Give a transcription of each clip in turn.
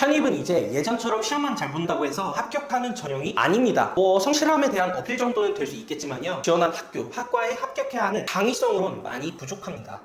편입은 이제 예전처럼 시험만 잘 본다고 해서 합격하는 전형이 아닙니다. 성실함에 대한 어필 정도는 될 수 있겠지만요, 지원한 학교, 학과에 합격해야 하는 당위성으로는 많이 부족합니다.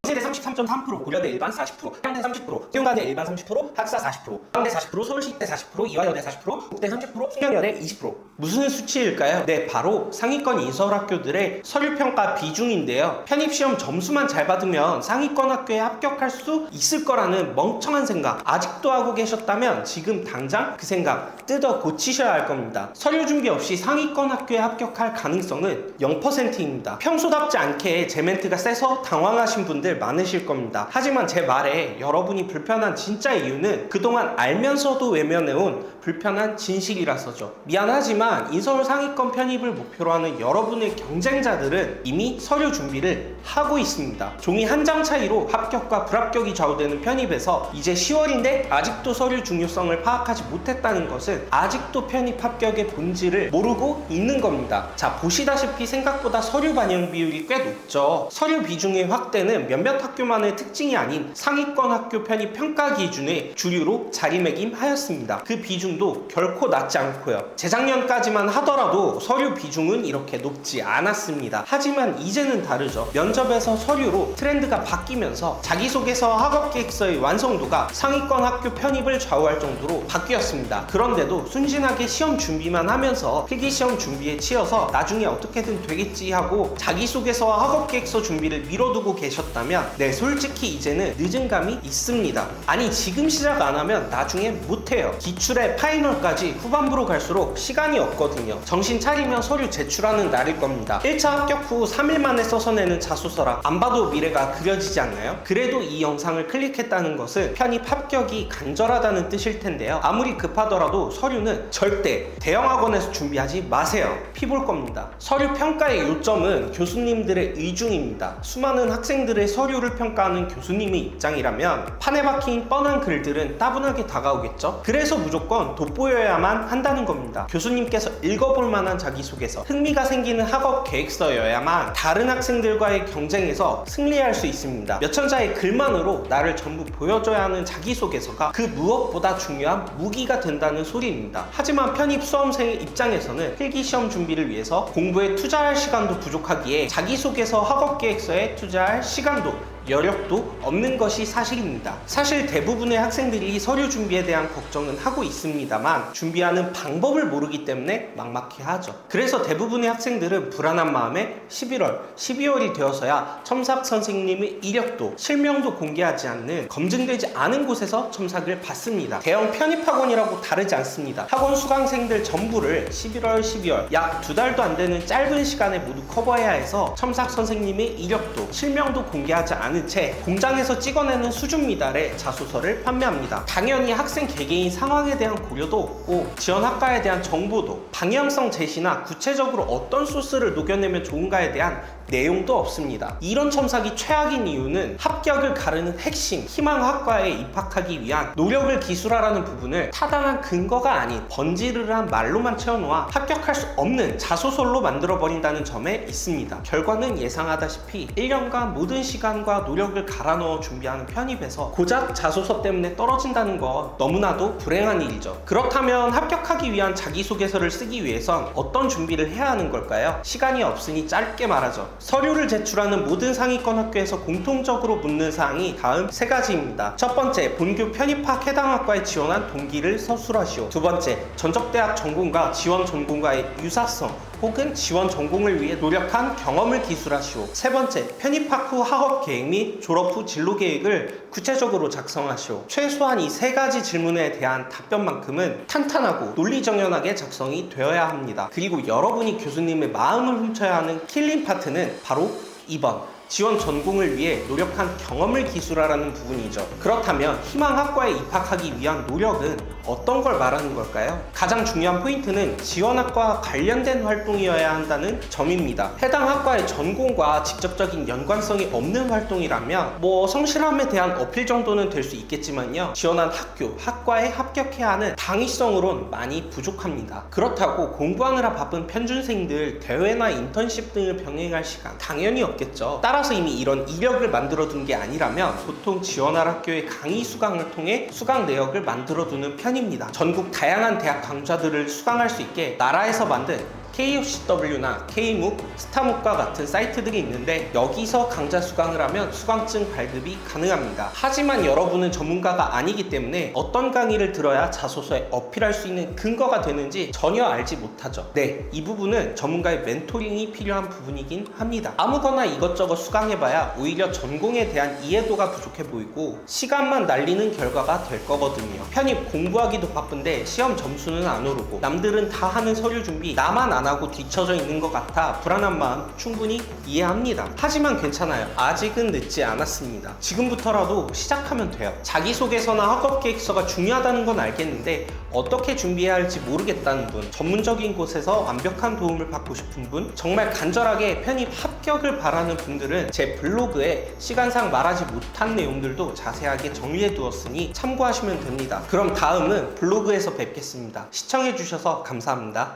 서울대 33.3%, 고려대 일반 40%, 한양대 30%, 수영가대 일반 30%, 학사 40%, 광대 40%, 서울시대 40%, 이화여대 40%, 국대 30%, 숙명여대 20%. 무슨 수치일까요? 네, 바로 상위권 인서울학교들의 서류평가 비중인데요. 편입시험 점수만 잘 받으면 상위권 학교에 합격할 수 있을 거라는 멍청한 생각 아직도 하고 계셨다면 지금 당장 그 생각 뜯어 고치셔야 할 겁니다. 서류 준비 없이 상위권 학교에 합격할 가능성은 0%입니다. 평소답지 않게 제 멘트가 세서 당황하신 분들 많으실 겁니다. 하지만 제 말에 여러분이 불편한 진짜 이유는 그동안 알면서도 외면해온 불편한 진실이라서죠. 미안하지만 인서울 상위권 편입을 목표로 하는 여러분의 경쟁자들은 이미 서류 준비를 하고 있습니다. 종이 한 장 차이로 합격과 불합격이 좌우되는 편입에서 이제 10월인데 아직도 서류 중요성을 파악하지 못했다는 것은 아직도 편입 합격의 본질을 모르고 있는 겁니다. 자, 보시다시피 생각보다 서류 반영 비율이 꽤 높죠. 서류 비중의 확대는 몇몇 학교만의 특징이 아닌 상위권 학교 편입 평가 기준의 주류로 자리매김하였습니다. 그 비중도 결코 낮지 않고요. 재작년까지만 하더라도 서류 비중은 이렇게 높지 않았습니다. 하지만 이제는 다르죠. 면접에서 서류로 트렌드가 바뀌면서 자기소개서 학업계획서의 완성도가 상위권 학교 편입을 좌우할 정도로 바뀌었습니다. 그런데도 순진하게 시험 준비만 하면서 필기시험 준비에 치여서 나중에 어떻게든 되겠지 하고 자기소개서와 학업계획서 준비를 미뤄두고 계셨다면 네, 솔직히 이제는 늦은 감이 있습니다. 아니, 지금 시작 안 하면 나중에 못해요. 기출의 파이널까지 후반부로 갈수록 시간이 없거든요. 정신 차리면 서류 제출하는 날일 겁니다. 1차 합격 후 3일 만에 써서 내는 자소서라 안 봐도 미래가 그려지지 않나요? 그래도 이 영상을 클릭했다는 것은 편입 합격이 간절하다는 뜻일 텐데요. 아무리 급하더라도 서류는 절대 대형 학원에서 준비하지 마세요. 피볼 겁니다. 서류 평가의 요점은 교수님들의 의중입니다. 수많은 학생들의 서류를 평가하는 교수님의 입장이라면 판에 박힌 뻔한 글들은 따분하게 다가오겠죠. 그래서 무조건 돋보여야만 한다는 겁니다. 교수님께서 읽어볼 만한 자기소개서, 흥미가 생기는 학업 계획서여야만 다른 학생들과의 경쟁에서 승리할 수 있습니다. 몇 천자의 글만으로 나를 전부 보여줘야 하는 자기소개서가 그 무엇보다 중요한 무기가 된다는 소리입니다. 하지만 편입 수험생의 입장에서는 필기시험 준비를 위해서 공부에 투자할 시간도 부족하기에 자기소개서 학업계획서에 투자할 시간도 여력도 없는 것이 사실입니다. 사실 대부분의 학생들이 서류 준비에 대한 걱정은 하고 있습니다만 준비하는 방법을 모르기 때문에 막막해하죠. 그래서 대부분의 학생들은 불안한 마음에 11월, 12월이 되어서야 첨삭 선생님의 이력도 실명도 공개하지 않는 검증되지 않은 곳에서 첨삭을 받습니다. 대형 편입학원이라고 다르지 않습니다. 학원 수강생들 전부를 11월, 12월 약 2달도 안 되는 짧은 시간에 모두 커버해야 해서 첨삭 선생님의 이력도 실명도 공개하지 않은 채 공장에서 찍어내는 수준 미달의 자소서를 판매합니다. 당연히 학생 개개인 상황에 대한 고려도 없고 지원 학과에 대한 정보도, 방향성 제시나 구체적으로 어떤 소스를 녹여내면 좋은가에 대한 내용도 없습니다. 이런 첨삭이 최악인 이유는 합격을 가르는 핵심, 희망 학과에 입학하기 위한 노력을 기술하라는 부분을 타당한 근거가 아닌 번지르르한 말로만 채워놓아 합격할 수 없는 자소서로 만들어버린다는 점에 있습니다. 결과는 예상하다시피 1년간 모든 시간과 노력을 갈아넣어 준비하는 편입에서 고작 자소서 때문에 떨어진다는 건 너무나도 불행한 일이죠. 그렇다면 합격하기 위한 자기소개서를 쓰기 위해선 어떤 준비를 해야 하는 걸까요? 시간이 없으니 짧게 말하죠. 서류를 제출하는 모든 상위권 학교에서 공통적으로 묻는 사항이 다음 3가지입니다. 첫 번째, 본교 편입학 해당 학과에 지원한 동기를 서술하시오. 두 번째, 전적대학 전공과 지원 전공과의 유사성 혹은 지원 전공을 위해 노력한 경험을 기술하시오. 세 번째, 편입학 후 학업 계획 및 졸업 후 진로 계획을 구체적으로 작성하시오. 최소한 이 3가지 질문에 대한 답변만큼은 탄탄하고 논리정연하게 작성이 되어야 합니다. 그리고 여러분이 교수님의 마음을 훔쳐야 하는 킬링 파트는 바로 2번, 지원 전공을 위해 노력한 경험을 기술하라는 부분이죠. 그렇다면 희망 학과에 입학하기 위한 노력은 어떤 걸 말하는 걸까요? 가장 중요한 포인트는 지원 학과와 관련된 활동이어야 한다는 점입니다. 해당 학과의 전공과 직접적인 연관성이 없는 활동이라면 성실함에 대한 어필 정도는 될 수 있겠지만요, 지원한 학교, 학과에 합격해야 하는 당위성으론 많이 부족합니다. 그렇다고 공부하느라 바쁜 편준생들 대회나 인턴십 등을 병행할 시간 당연히 없겠죠. 따라서 이미 이런 이력을 만들어 둔 게 아니라면 보통 지원할 학교의 강의 수강을 통해 수강 내역을 만들어 두는 편입니다. 전국 다양한 대학 강좌들을 수강할 수 있게 나라에서 만든 KUCW나 K묵, 스타묵과 같은 사이트들이 있는데 여기서 강좌 수강을 하면 수강증 발급이 가능합니다. 하지만 여러분은 전문가가 아니기 때문에 어떤 강의를 들어야 자소서에 어필할 수 있는 근거가 되는지 전혀 알지 못하죠. 네, 이 부분은 전문가의 멘토링이 필요한 부분이긴 합니다. 아무거나 이것저것 수강해봐야 오히려 전공에 대한 이해도가 부족해 보이고 시간만 날리는 결과가 될 거거든요. 편입 공부하기도 바쁜데 시험 점수는 안 오르고 남들은 다 하는 서류 준비 나만 안 하고 뒤처져 있는 것 같아 불안한 마음 충분히 이해합니다. 하지만 괜찮아요. 아직은 늦지 않았습니다. 지금부터라도 시작하면 돼요. 자기소개서나 학업계획서가 중요하다는 건 알겠는데 어떻게 준비해야 할지 모르겠다는 분, 전문적인 곳에서 완벽한 도움을 받고 싶은 분, 정말 간절하게 편입 합격을 바라는 분들은 제 블로그에 시간상 말하지 못한 내용들도 자세하게 정리해 두었으니 참고하시면 됩니다. 그럼 다음은 블로그에서 뵙겠습니다. 시청해 주셔서 감사합니다.